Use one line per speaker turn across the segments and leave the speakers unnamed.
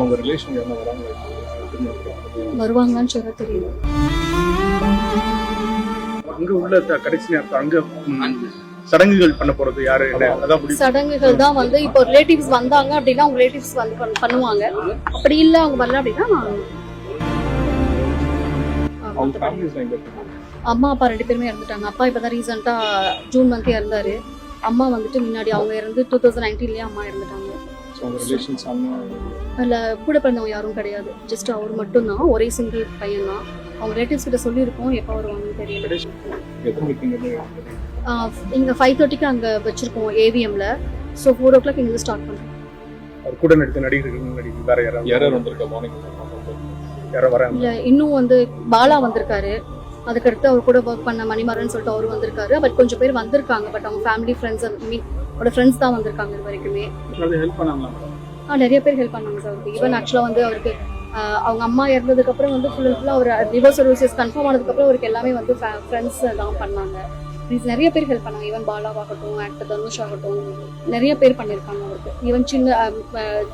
அவங்க ரிலேஷன் என்ன
வருவாங்கன்னு சொல்ல தெரியல.
அங்க உள்ள கடைசி நேரத்துல அங்க சடங்குகள் பண்ண போறது யாரு அதான்
சடங்குகள் தான் வந்து இப்போ ரிலேட்டிவ்ஸ் வந்தாங்க அப்படின்னா அவங்க ரிலேட்டிவ்ஸ் வந்து பண்ணுவாங்க. அப்படி இல்ல அவங்க வரல அப்படின்னா அம்மா அப்பா 2 பேருமே இறந்துட்டாங்க. அப்பா இப்பதான் ரீசெண்டா ஜூன் மந்த் இறந்தாரு. அம்மா வந்துட்டு முன்னாடி அவங்க இறந்து 2019லயே அம்மா இறந்துட்டாங்க. இல்ல கூட பிறந்தவங்க யாரும் கிடையாது. ஜஸ்ட் அவர் மட்டும் தான், ஒரே சிங்கிள் பையன் தான். அவங்க ரிலேட்டிவ்ஸ் கிட்ட சொல்லியிருக்கோம், எப்போ வருவாங்கன்னு தெரியல. இங்க 5:30க்கு அங்க வச்சிருக்கோம் ஏவிஎம்ல. ஸோ 4 o'clock இங்க ஸ்டார்ட் பண்றோம்.
கூட நடித்த நடிகர்கள் வேற யாரும் வந்திருக்கா? மார்னிங் யாரும் வர
இல்ல, இன்னும் வந்து பாலா வந்திருக்காரு. அதுக்கடுத்து அவர் கூட ஒர்க் பண்ண மணிமாறன் சொல்லிட்டு அவரு வந்திருக்காரு. பட் கொஞ்சம் பேர் வந்திருக்காங்க. பட் அவங்க ஃபேமிலி ஃப்ரெண்ட்ஸ் அவரோட ஃப்ரெண்ட்ஸ் தான் வந்திருக்காங்க இது வரைக்குமே.
ஹெல்ப் பண்ணாங்களா?
நிறைய பேர் ஹெல்ப் பண்ணாங்க சார். ஈவன் ஆக்சுவலா வந்து அவருக்கு அவங்க அம்மா இறந்ததுக்கு அப்புறம் வந்து ஃபுல்லா அவர் டிவோர்ஸ் சர்வீசஸ் கன்ஃபார்ம் ஆனதுக்கு அப்புறம் அவருக்கு எல்லாமே வந்து ஃப்ரெண்ட்ஸ் தான் பண்ணாங்க. நிறைய பேர் ஹெல்ப் பண்ணாங்க. ஈவன் பாலாவாகட்டும், ஆக்டர் தனுஷ் ஆகட்டும், நிறைய பேர் பண்ணியிருக்காங்க அவருக்கு. ஈவன்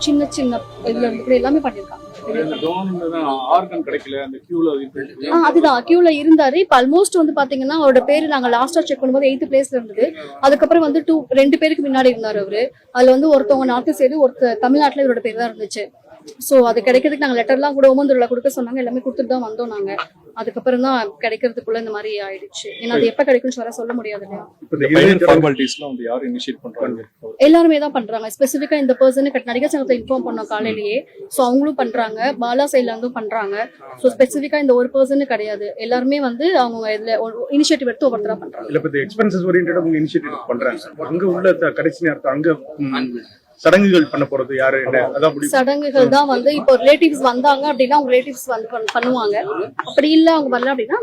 சின்ன சின்ன இதுல இருந்து கூட எல்லாமே பண்ணியிருக்காங்க. அதுதான் கியூல இருந்தாரு. இப்ப ஆல்மோஸ்ட் வந்து பாத்தீங்கன்னா அவரோட பேரு நாங்க லாஸ்டா செக் பண்ணும்போது 8th பிளேஸ்ல இருந்தது. அதுக்கப்புறம் வந்து 2 பேருக்கு முன்னாடி இருந்தாரு அவரு. அதுல வந்து ஒருத்தவங்க நார்த் சைடு, ஒருத்தர் தமிழ்நாட்டுல இவரோட பேர் தான் இருந்துச்சு. சோ அது கிடைக்கிறதுக்கு நாங்க லெட்டர்லாம் கூட ஓமந்தூர்ல கொடுக்க சொன்னாங்க. எல்லாமே கொடுத்துட்டு தான் வந்தோம் நாங்க. அதுக்கப்புறம் தான் கிடைக்கிறதுக்குள்ள இந்த மாதிரி ஆயிடுச்சு. ஏன்னா அது எப்ப கிடைக்கும்னு சொல்ல முடியாது இல்லையா? எல்லாருமே தான் பண்றாங்க. ஸ்பெசிபிக்கா இந்த பர்சனுக்கு நடிகர் சங்கத்தை இன்ஃபார்ம் பண்ணோம் காலையிலேயே. சோ அவங்களும் பண்றாங்க, பாலா சைட்ல இருந்தும் பண்றாங்க. சோ ஸ்பெசிபிக்கா இந்த ஒரு பர்சனு கிடையாது, எல்லாருமே வந்து அவங்க இதுல இனிஷியேட்டிவ் எடுத்து ஒவ்வொருத்தரா பண்றாங்க.
இல்ல பத்தி எக்ஸ்பென்சஸ் ஓரியன்டடா அவங்க இனிஷியேட்டிவ் பண்றாங்க. அங்க உள்ள கடைசி நேரத்துல அங்க சடங்குகள் பண்ண போறது யாரு அதான்
சடங்குகள் தான் வந்து இப்போ ரிலேட்டிவ்ஸ் வந்தாங்க அப்படின்னா அவங்க ரிலேட்டிவ்ஸ் வந்து பண்ணுவாங்க. அப்படி இல்ல அவங்க வரல அப்படின்னா